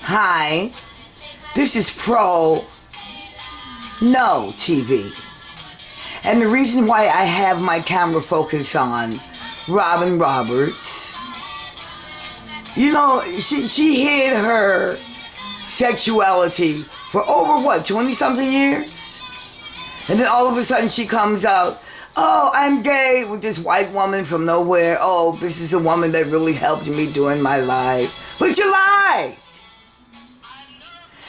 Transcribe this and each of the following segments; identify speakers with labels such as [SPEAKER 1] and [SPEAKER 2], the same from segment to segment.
[SPEAKER 1] Hi, this is Pro No TV. And the reason why I have my camera focused on Robin Roberts, you know, she hid her sexuality for over 20-something years? And then all of a sudden she comes out, oh, I'm gay, with this white woman from nowhere. Oh, this is a woman that really helped me during my life. But you lied.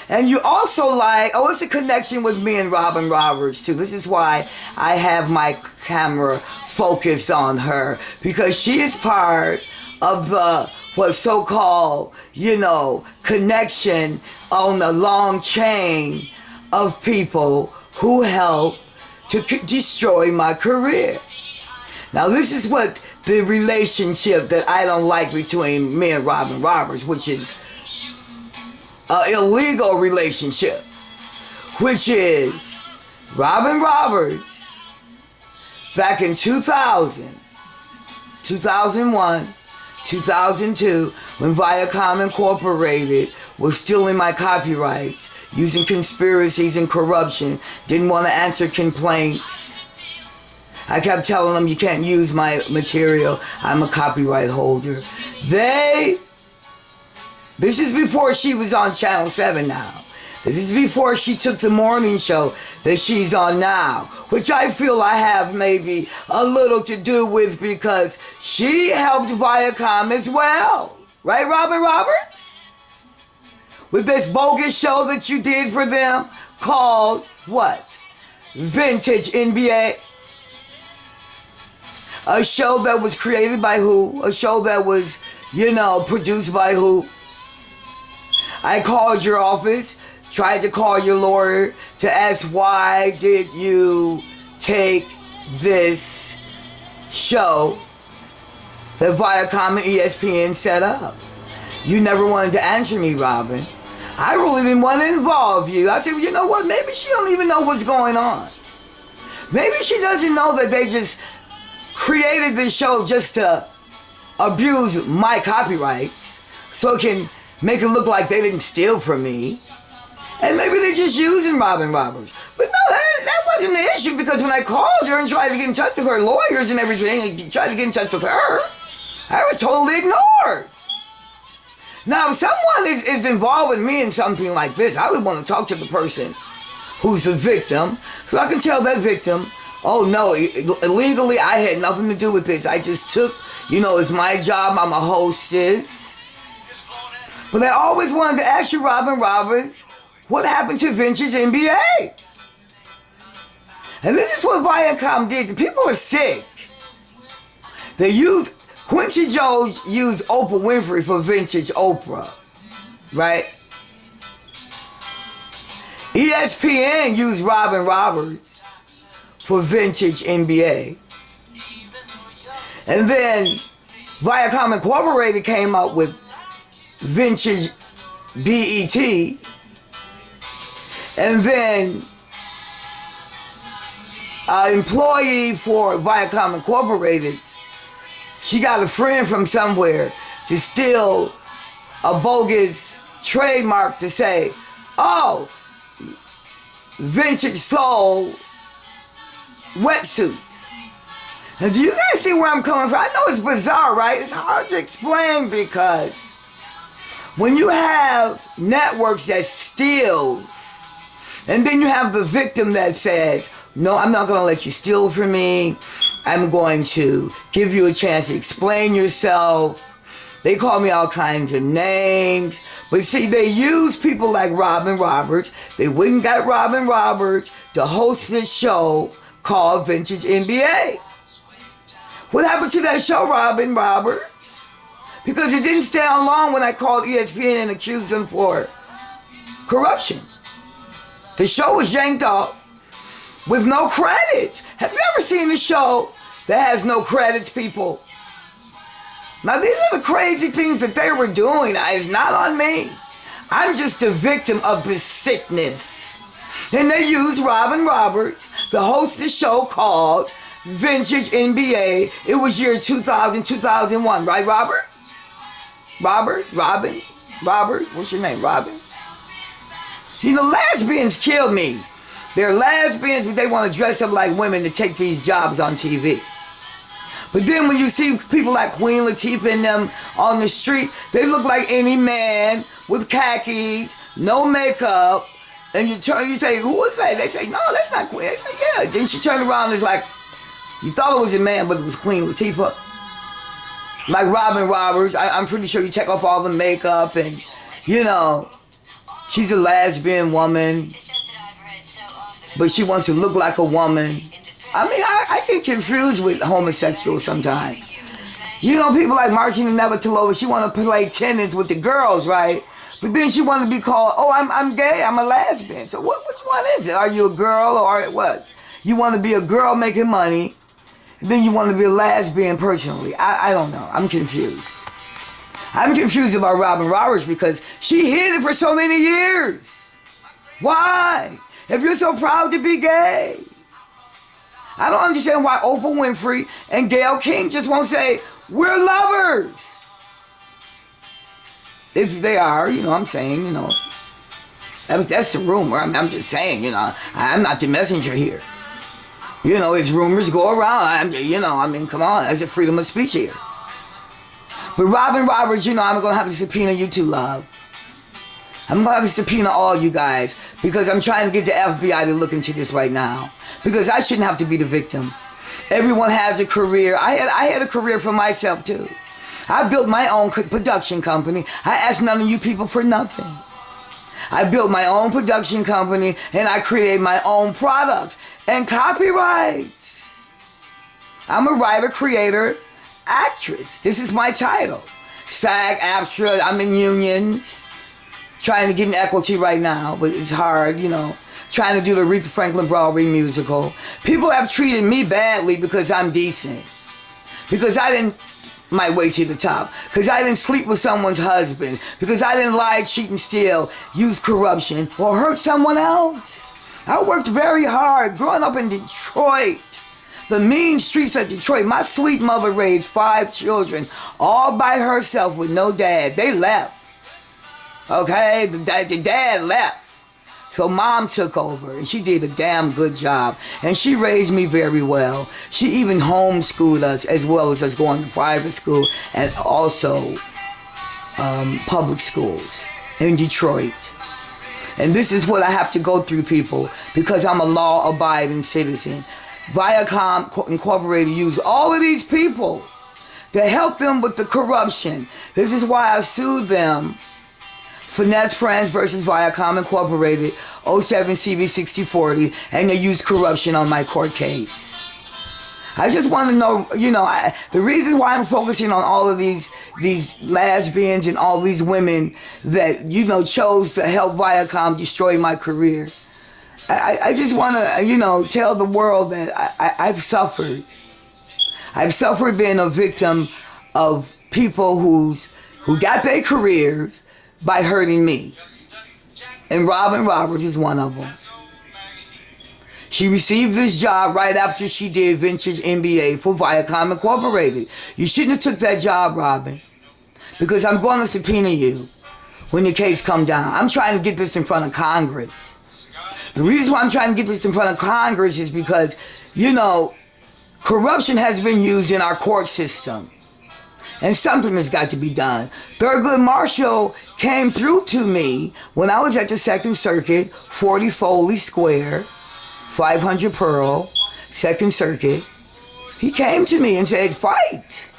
[SPEAKER 1] And you also lied, oh, it's a connection with me and Robin Roberts too. This is why I have my camera focused on her. Because she is part of the, what's so-called, connection on the long chain of people who helped to destroy my career. Now this is what the relationship that I don't like between me and Robin Roberts, which is an illegal relationship, which is Robin Roberts back in 2000, 2001, 2002, when Viacom Incorporated was stealing my copyright, using conspiracies and corruption, didn't want to answer complaints. I kept telling them, you can't use my material, I'm a copyright holder. This is before she was on Channel 7 now. This is before she took the morning show that she's on now, which I feel I have maybe a little to do with because she helped Viacom as well. Right, Robin Roberts? With this bogus show that you did for them called what? Vintage NBA. A show that was created by who? A show that was, produced by who? I called your office, tried to call your lawyer to ask why did you take this show that Viacom and ESPN set up. You never wanted to answer me, Robin. I really didn't want to involve you. I said, well, you know what? Maybe she don't even know what's going on. Maybe she doesn't know that they just created this show just to abuse my copyrights so it can make it look like they didn't steal from me. And maybe they're just using Robin Roberts. But no, that wasn't the issue, because when I called her and tried to get in touch with her lawyers and everything, and tried to get in touch with her, I was totally ignored. Now, if someone is involved with me in something like this, I would want to talk to the person who's the victim, so I can tell that victim, oh no, illegally I had nothing to do with this. I just took, it's my job, I'm a hostess. But I always wanted to ask you, Robin Roberts, what happened to Vintage NBA? And this is what Viacom did. The people are sick. Quincy Jones used Oprah Winfrey for Vintage Oprah, right? ESPN used Robin Roberts for Vintage NBA. And then Viacom Incorporated came out with Vintage BET. And then an employee for Viacom Incorporated, she got a friend from somewhere to steal a bogus trademark to say, oh, Vintage Soul wetsuits. Now, do you guys see where I'm coming from? I know it's bizarre, right? It's hard to explain because when you have networks that steals, and then you have the victim that says, no, I'm not going to let you steal from me. I'm going to give you a chance to explain yourself. They call me all kinds of names. But see, they use people like Robin Roberts. They went and got Robin Roberts to host this show called Vintage NBA. What happened to that show, Robin Roberts? Because it didn't stay on long when I called ESPN and accused them for corruption. The show was yanked off with no credits. Have you ever seen a show that has no credits, people? Now, these are the crazy things that they were doing. It's not on me. I'm just a victim of this sickness. And they used Robin Roberts to host a show called Vintage NBA. It was year 2000, 2001. Right, Robin? Robert, what's your name, Robin? You know, lesbians kill me. They're lesbians, but they want to dress up like women to take these jobs on TV. But then when you see people like Queen Latifah and them on the street, they look like any man with khakis, no makeup, and you say, who is that? They say, no, that's not Queen. They say, yeah. Then she turned around and it's like, you thought it was a man, but it was Queen Latifah. Like Robin Roberts, I'm pretty sure you take off all the makeup and, you know, she's a lesbian woman, but she wants to look like a woman. I mean, I get confused with homosexuals sometimes. You know, people like Martina Navratilova, she want to play tennis with the girls, right? But then she want to be called, oh, I'm gay, I'm a lesbian. So which one is it? Are you a girl or what? You want to be a girl making money, then you want to be a lesbian personally. I don't know. I'm confused. I'm confused about Robin Roberts because she hid it for so many years. Why? If you're so proud to be gay. I don't understand why Oprah Winfrey and Gayle King just won't say, we're lovers. If they are, you know, I'm saying, you know, that's the rumor. I'm just saying, you know, I'm not the messenger here. You know, it's rumors go around. You know, I mean, come on, there's a freedom of speech here. But Robin Roberts, you know, I'm going to have to subpoena you too, love. I'm going to have to subpoena all you guys because I'm trying to get the FBI to look into this right now. Because I shouldn't have to be the victim. Everyone has a career. I had a career for myself too. I built my own production company. I asked none of you people for nothing. I built my own production company and I created my own products and copyrights. I'm a writer, creator, actress. This is my title. SAG-AFTRA. I'm in unions. Trying to get an equity right now, but it's hard, you know. Trying to do the Aretha Franklin Broadway musical. People have treated me badly because I'm decent. Because I didn't, my way to the top. Because I didn't sleep with someone's husband. Because I didn't lie, cheat, and steal, use corruption, or hurt someone else. I worked very hard growing up in Detroit. The mean streets of Detroit. My sweet mother raised 5 children all by herself with no dad. They left. Okay? The dad left. So mom took over, and she did a damn good job. And she raised me very well. She even homeschooled us as well as us going to private school and also public schools in Detroit. And this is what I have to go through, people, because I'm a law-abiding citizen. Viacom Incorporated used all of these people to help them with the corruption. This is why I sued them. Finesse Friends versus Viacom Incorporated, 07 CB 6040, and they used corruption on my court case. I just want to know, you know, the reason why I'm focusing on all of these lesbians and all these women that, you know, chose to help Viacom destroy my career. I just want to, you know, tell the world that I've suffered. I've suffered being a victim of people who got their careers by hurting me. And Robin Roberts is one of them. She received this job right after she did Vintage MBA for Viacom Incorporated. You shouldn't have took that job, Robin. Because I'm going to subpoena you when the case comes down. I'm trying to get this in front of Congress. The reason why I'm trying to get this in front of Congress is because, you know, corruption has been used in our court system. And something has got to be done. Thurgood Marshall came through to me when I was at the Second Circuit, 40 Foley Square, 500 Pearl, Second Circuit. He came to me and said, fight.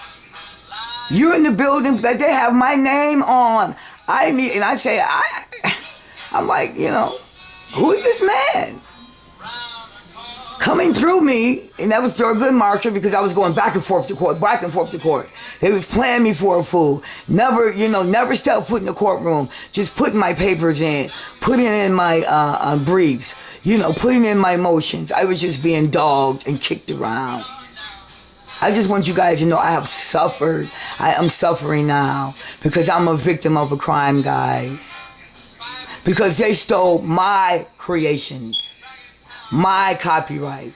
[SPEAKER 1] You're in the building that they have my name on. And I say, I'm like, you know, who is this man? Coming through me, and that was Thurgood Marshall because I was going back and forth to court. They was playing me for a fool. Never, you know, never step foot in the courtroom. Just putting my papers in, putting in my briefs, you know, putting in my motions. I was just being dogged and kicked around. I just want you guys to know I have suffered. I am suffering now because I'm a victim of a crime, guys. Because they stole my creations. My copyright.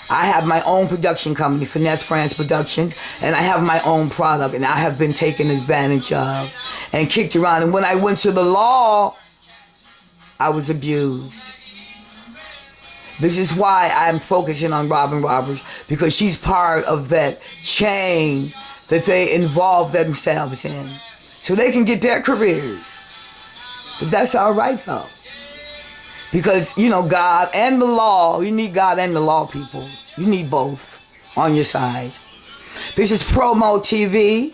[SPEAKER 1] I have my own production company, Finesse France Productions, and I have my own product, and I have been taken advantage of and kicked around. And when I went to the law, I was abused. This is why I'm focusing on Robin Roberts, because she's part of that chain that they involve themselves in, so they can get their careers. But that's all right, though. Because, you know, God and the law, you need God and the law, people. You need both on your side. This is Promo TV.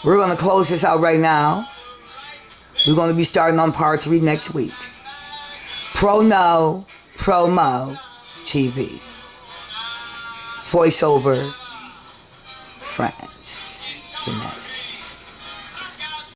[SPEAKER 1] We're going to close this out right now. We're going to be starting on part 3 next week. Promo TV. Voiceover France. Finesse.